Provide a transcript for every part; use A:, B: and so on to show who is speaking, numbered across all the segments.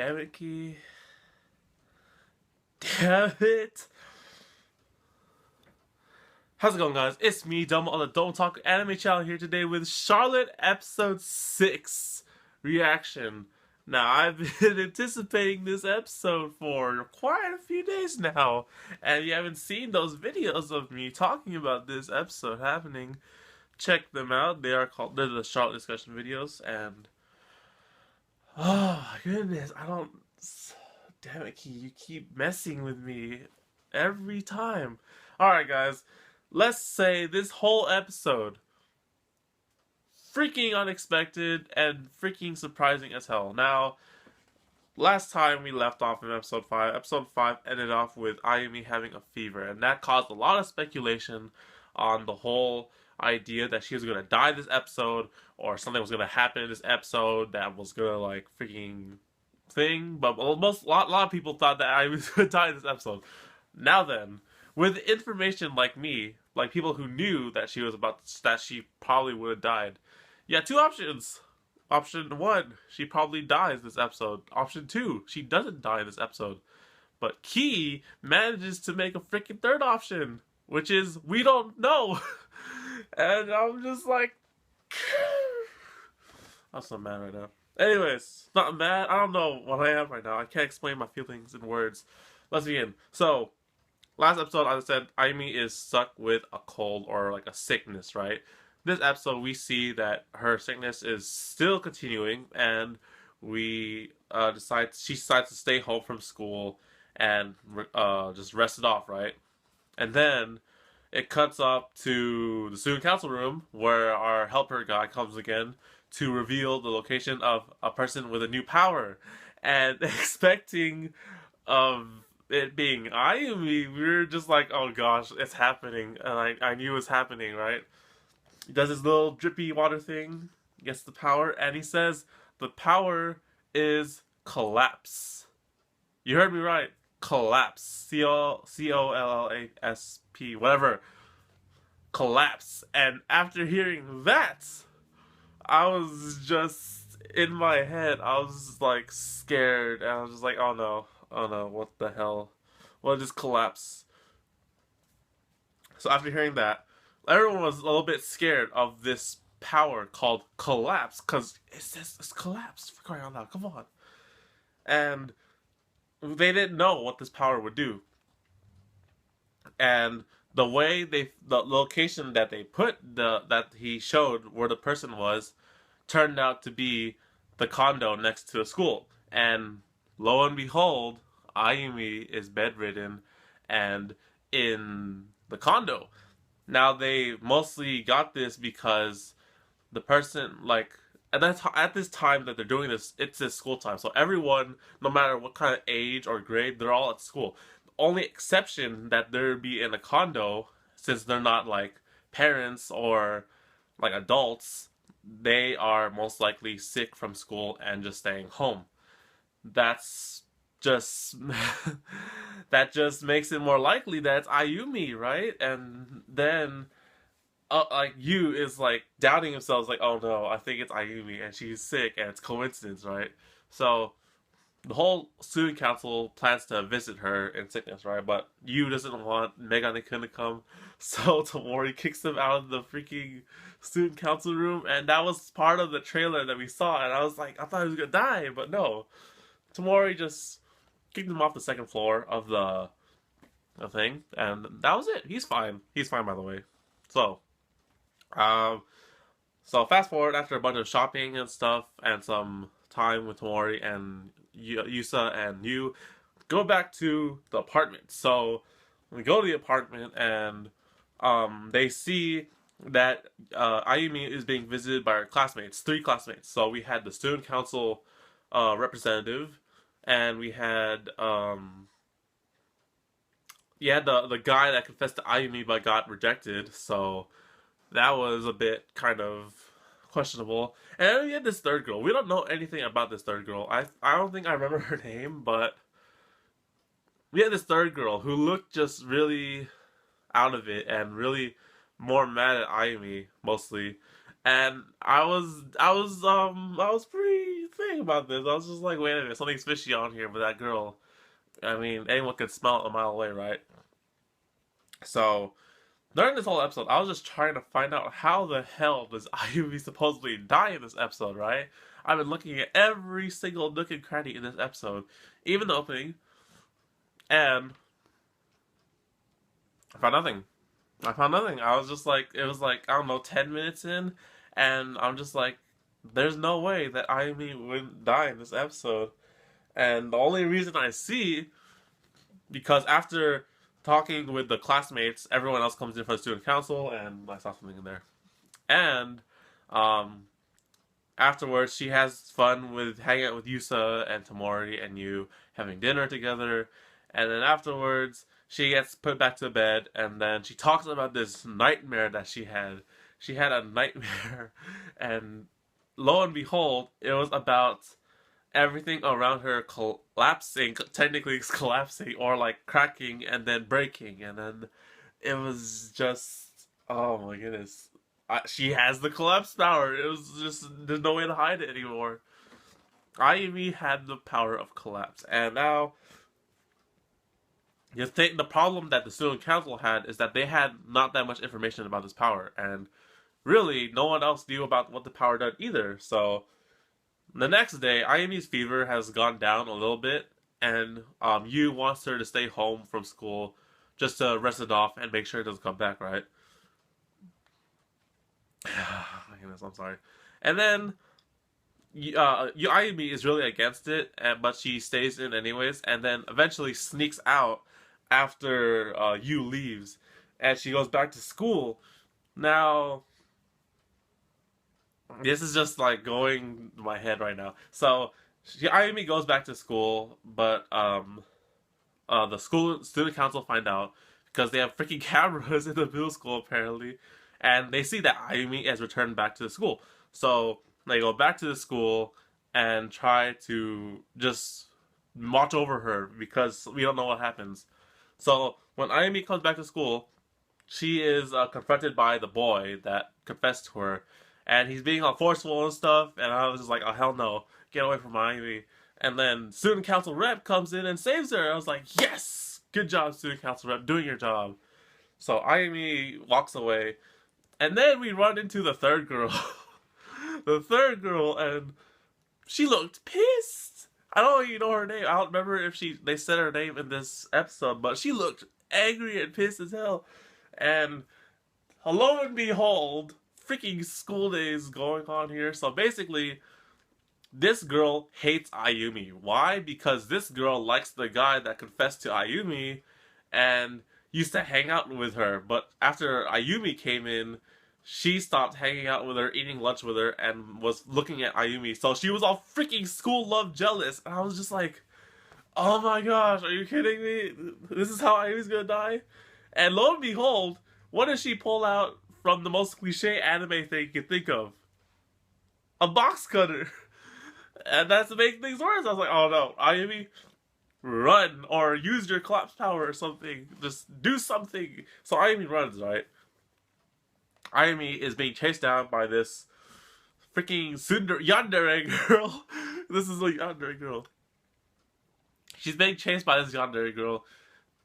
A: Damn it, Key. Damn it. How's it going, guys? It's me, Dumb on the Don't Talk Anime channel here today with Charlotte Episode 6 reaction. Now, I've been anticipating this episode for quite a few days now, and if you haven't seen those videos of me talking about this episode happening, check them out. They're the Charlotte discussion videos, and oh my goodness, damn it, Key, you keep messing with me every time. Alright, guys, let's say this whole episode freaking unexpected and freaking surprising as hell. Now, last time we left off in episode 5 ended off with Ayumi having a fever, and that caused a lot of speculation on the whole idea that she was going to die this episode, or something was going to happen in this episode that was going to, like, freaking thing. But a lot of people thought that Ayumi was going to die in this episode. Now then, with information like me, like people who knew that she probably would have died, you had two options. Option 1, she probably dies this episode. Option 2, she doesn't die this episode. But Key manages to make a freaking third option, which is, we don't know. And I'm just like, I'm so mad right now. Anyways, not mad. I don't know what I am right now. I can't explain my feelings in words. Let's begin. So, last episode, as I said, Ayumi is stuck with a cold or like a sickness, right? This episode, we see that her sickness is still continuing, and she decides to stay home from school and just rest it off, right? And then it cuts up to the student council room where our helper guy comes again to reveal the location of a person with a new power, and expecting of it being Ayumi, we were just like, oh gosh, it's happening, and I knew it was happening, right? He does his little drippy water thing, gets the power, and he says the power is collapse. You heard me right. Collapse. C-O-L-L-A-S-P, whatever. Collapse. And after hearing that, I was just, in my head, I was like scared, and I was just like, oh no, what the hell? What is collapse? So after hearing that, everyone was a little bit scared of this power called collapse, because it's collapse, for crying out loud, come on. And they didn't know what this power would do. And the location that they put that he showed where the person was turned out to be the condo next to the school. And lo and behold, Ayumi is bedridden and in the condo. Now, they mostly got this because the person, like, at this time that they're doing this, it's this school time. So everyone, no matter what kind of age or grade, they're all at school. The only exception that they'd be in a condo, since they're not, like, parents or, like, adults, they are most likely sick from school and just staying home. That's just that just makes it more likely that it's Ayumi, right? And then like Yu is like doubting himself, like, oh no, I think it's Ayumi and she's sick and it's coincidence, right? So the whole student council plans to visit her in sickness, right? But Yu doesn't want Megane-kun to come, so Tamori kicks him out of the freaking student council room, and that was part of the trailer that we saw, and I was like, I thought he was gonna die, but no. Tamori just kicked him off the second floor of the thing, and that was it. He's fine. He's fine, by the way. So fast forward after a bunch of shopping and stuff, and some time with Tamori and Yusa and Yu, go back to the apartment. So we go to the apartment, and they see that Ayumi is being visited by her classmates, 3 classmates. So we had the student council representative, and we had the guy that confessed to Ayumi but got rejected, so that was a bit kind of questionable. And then we had this third girl. We don't know anything about this third girl. I don't think I remember her name, but we had this third girl who looked just really out of it and really more mad at Ayumi mostly. And I was pretty thinking about this. I was just like, wait a minute, something's fishy on here with that girl. I mean, anyone could smell it a mile away, right? So, during this whole episode, I was just trying to find out how the hell does Ayumi supposedly die in this episode, right? I've been looking at every single nook and cranny in this episode, even the opening, and I found nothing. I found nothing. I was just like, it was like, I don't know, 10 minutes in, and I'm just like, there's no way that Ayumi would die in this episode. And the only reason I see, because after talking with the classmates, everyone else comes in for the student council, and I saw something in there. And um, afterwards, she has fun with hanging out with Yusa and Tamori and you having dinner together. And then afterwards, she gets put back to bed, and then she talks about this nightmare that she had. She had a nightmare, and lo and behold, it was about everything around her collapsing, technically it's collapsing, or like cracking and then breaking, and then it was just, oh my goodness. She has the collapse power. It was just, there's no way to hide it anymore. Ayumi had the power of collapse, and now you think the problem that the student council had is that they had not that much information about this power, and really no one else knew about what the power did either. So the next day, Ayumi's fever has gone down a little bit, and Yu wants her to stay home from school just to rest it off and make sure it doesn't come back, right? My goodness, I'm sorry. And then Ayumi is really against it, but she stays in anyways, and then eventually sneaks out after Yu leaves, and she goes back to school. Now, this is just like going in my head right now. So, Ayumi goes back to school, but the school student council find out because they have freaking cameras in the middle school apparently, and they see that Ayumi has returned back to the school. So they go back to the school and try to just watch over her because we don't know what happens. So when Ayumi comes back to school, she is confronted by the boy that confessed to her, and he's being all forceful and stuff, and I was just like, oh hell no, get away from Ayumi. And then student council rep comes in and saves her. I was like, yes, good job student council rep, doing your job. So Ayumi walks away, and then we run into the third girl. The third girl, and she looked pissed. I don't even know her name. I don't remember if they said her name in this episode, but she looked angry and pissed as hell. And lo and behold, freaking school days going on here. So basically, this girl hates Ayumi. Why? Because this girl likes the guy that confessed to Ayumi and used to hang out with her. But after Ayumi came in, she stopped hanging out with her, eating lunch with her, and was looking at Ayumi. So she was all freaking school love jealous. And I was just like, oh my gosh, are you kidding me? This is how Ayumi's gonna die? And lo and behold, what does she pull out from the most cliche anime thing you can think of? A box cutter. And that's to make things worse. I was like, oh no, Ayumi, run, or use your collapse power or something. Just do something. So Ayumi runs, right? Ayumi is being chased down by this freaking yandere girl. This is a yandere girl. She's being chased by this yandere girl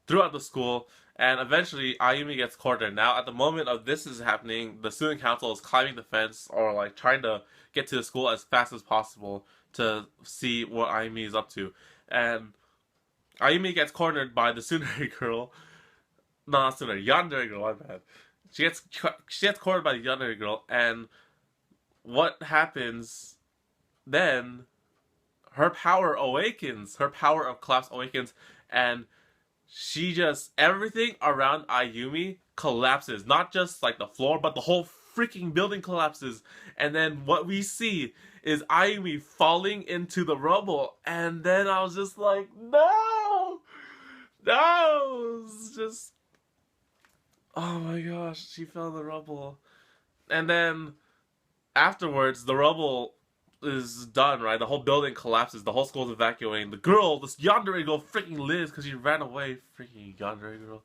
A: throughout the school, and eventually Ayumi gets cornered. Now, at the moment of this is happening, the student council is climbing the fence, or like trying to get to the school as fast as possible to see what Ayumi is up to. And Ayumi gets cornered by the tsundere girl. No, not tsundere, yandere girl, my bad. She gets cornered by the yandere girl, and what happens then? Her power awakens. Her power of collapse awakens, and she just, everything around Ayumi collapses. Not just like the floor, but the whole freaking building collapses. And then what we see is Ayumi falling into the rubble. And then I was just like, no! No! It's just, oh my gosh, she fell in the rubble. And then afterwards, the rubble is done, right? The whole building collapses. The whole school's evacuating. The girl, this yandere girl, freaking lives because she ran away. Freaking yandere girl.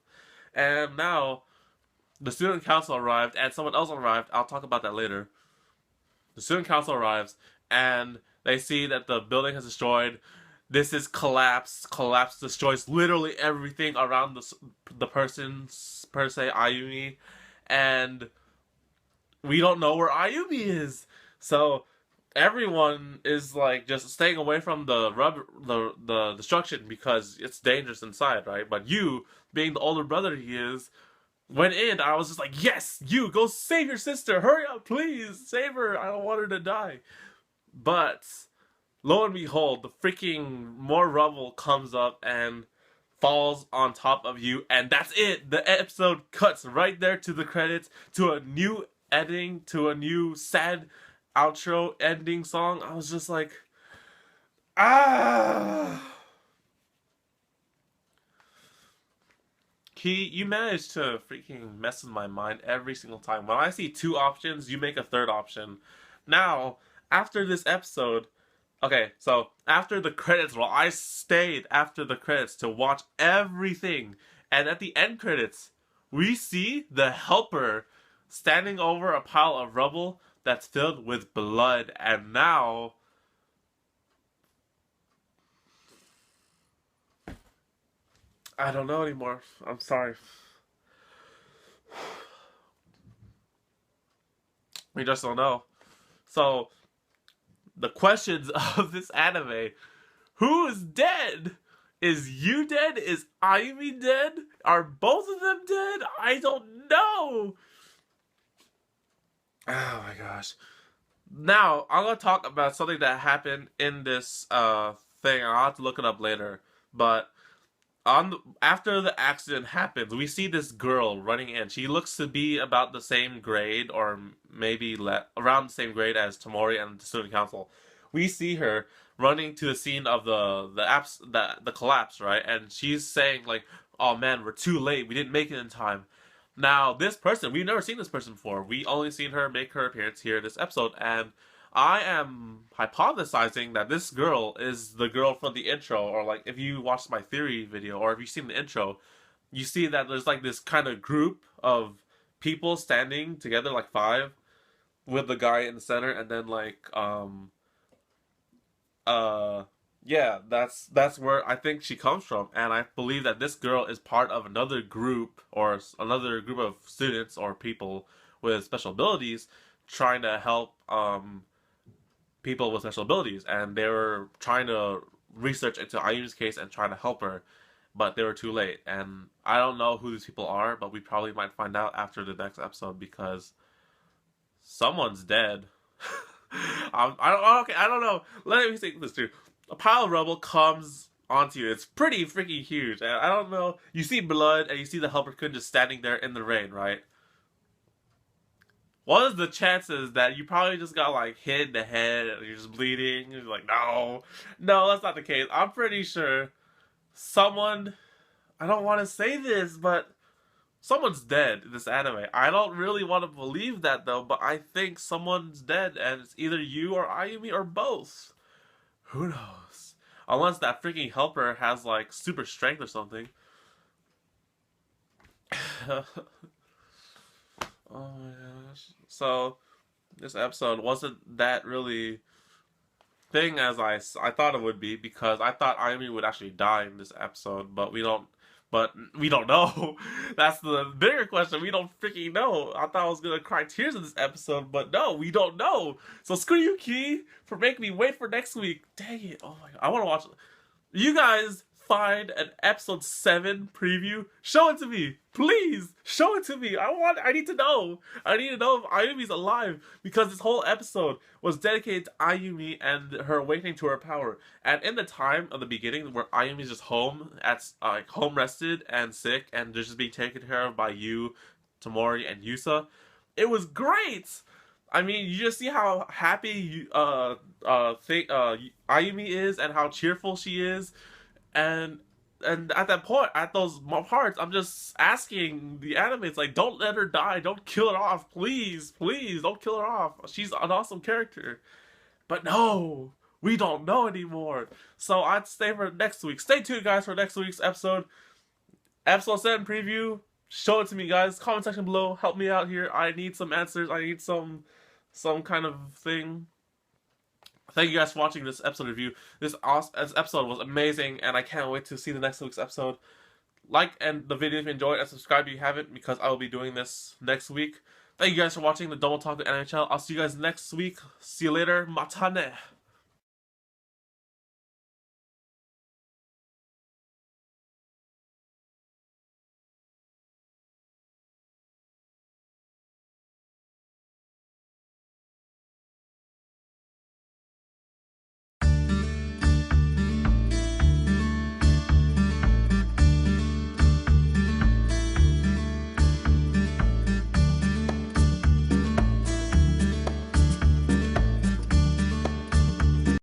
A: And now, the student council arrived, and someone else arrived. I'll talk about that later. The student council arrives, and They see that the building has destroyed. This is collapse. Collapse destroys literally everything around the person's per se Ayumi, and we don't know where Ayumi is. So everyone is like just staying away from the destruction because it's dangerous inside, right? But you, being the older brother he is, went in. I was just like, yes, you go save your sister. Hurry up, please save her. I don't want her to die. But lo and behold, the freaking more rubble comes up and falls on top of you, and that's it. The episode cuts right there to the credits, to a new editing, to a new sad outro ending song. I was just like, ah. Key, you managed to freaking mess with my mind every single time. When I see two options, you make a third option. Now, after this episode, okay, so after the credits roll, I stayed after the credits to watch everything. And at the end credits, we see the helper standing over a pile of rubble that's filled with blood. And now, I don't know anymore. I'm sorry. We just don't know. So, the questions of this anime: who is dead? Is you dead? Is Ayumi dead? Are both of them dead? I don't know. Oh my gosh. Now, I'm gonna talk about something that happened in this thing. I'll have to look it up later. But after the accident happens, we see this girl running in. She looks to be about the same grade, or maybe around the same grade as Tamori and the student council. We see her running to the scene of the collapse, right? And she's saying like, "Oh man, we're too late. We didn't make it in time." Now, this person, we've never seen this person before. We only seen her make her appearance here in this episode, and I am hypothesizing that this girl is the girl from the intro, or like if you watched my theory video, or if you've seen the intro, you see that there's like this kind of group of people standing together, like five, with the guy in the center, and then like yeah, that's where I think she comes from, and I believe that this girl is part of another group, or another group of students or people with special abilities trying to help people with special abilities, and they were trying to research into Ayumi's case and trying to help her, but they were too late. And I don't know who these people are, but we probably might find out after the next episode because someone's dead. I don't know. Let me think this through. A pile of rubble comes onto you. It's pretty freaking huge. And I don't know. You see blood, and you see the helper Kun just standing there in the rain, right? What is the chances that you probably just got like hit in the head and you're just bleeding? You're like, no, no, that's not the case. I'm pretty sure someone. I don't want to say this, but someone's dead in this anime. I don't really want to believe that though, but I think someone's dead, and it's either you or Ayumi or both. Who knows? Unless that freaking helper has like super strength or something. Oh my gosh. So, this episode wasn't that really thing as I thought it would be, because I thought Ayumi would actually die in this episode, but we don't know. That's the bigger question. We don't freaking know. I thought I was gonna cry tears in this episode, but no, we don't know. So screw you, Key, for making me wait for next week. Dang it. Oh my god. I wanna watch it. You guys find an episode 7 preview. Show it to me. Please. Show it to me. I need to know. I need to know if Ayumi's alive, because this whole episode was dedicated to Ayumi and her awakening to her power. And in the time of the beginning where Ayumi's just home, home rested and sick and just being taken care of by you, Tamori, and Yusa, it was great. I mean, you just see how happy Ayumi is and how cheerful she is. And at that point, at those parts, I'm just asking the anime, it's like, don't let her die, don't kill her off, please, please, don't kill her off. She's an awesome character. But no, we don't know anymore. So I'd stay for next week. Stay tuned, guys, for next week's episode. Episode 7 preview. Show it to me, guys. Comment section below. Help me out here. I need some answers. I need some kind of thing. Thank you guys for watching this episode review. This episode was amazing, and I can't wait to see the next week's episode. Like and the video if you enjoyed, and subscribe if you haven't, because I will be doing this next week. Thank you guys for watching the Double Talk with NHL. I'll see you guys next week. See you later. Matane.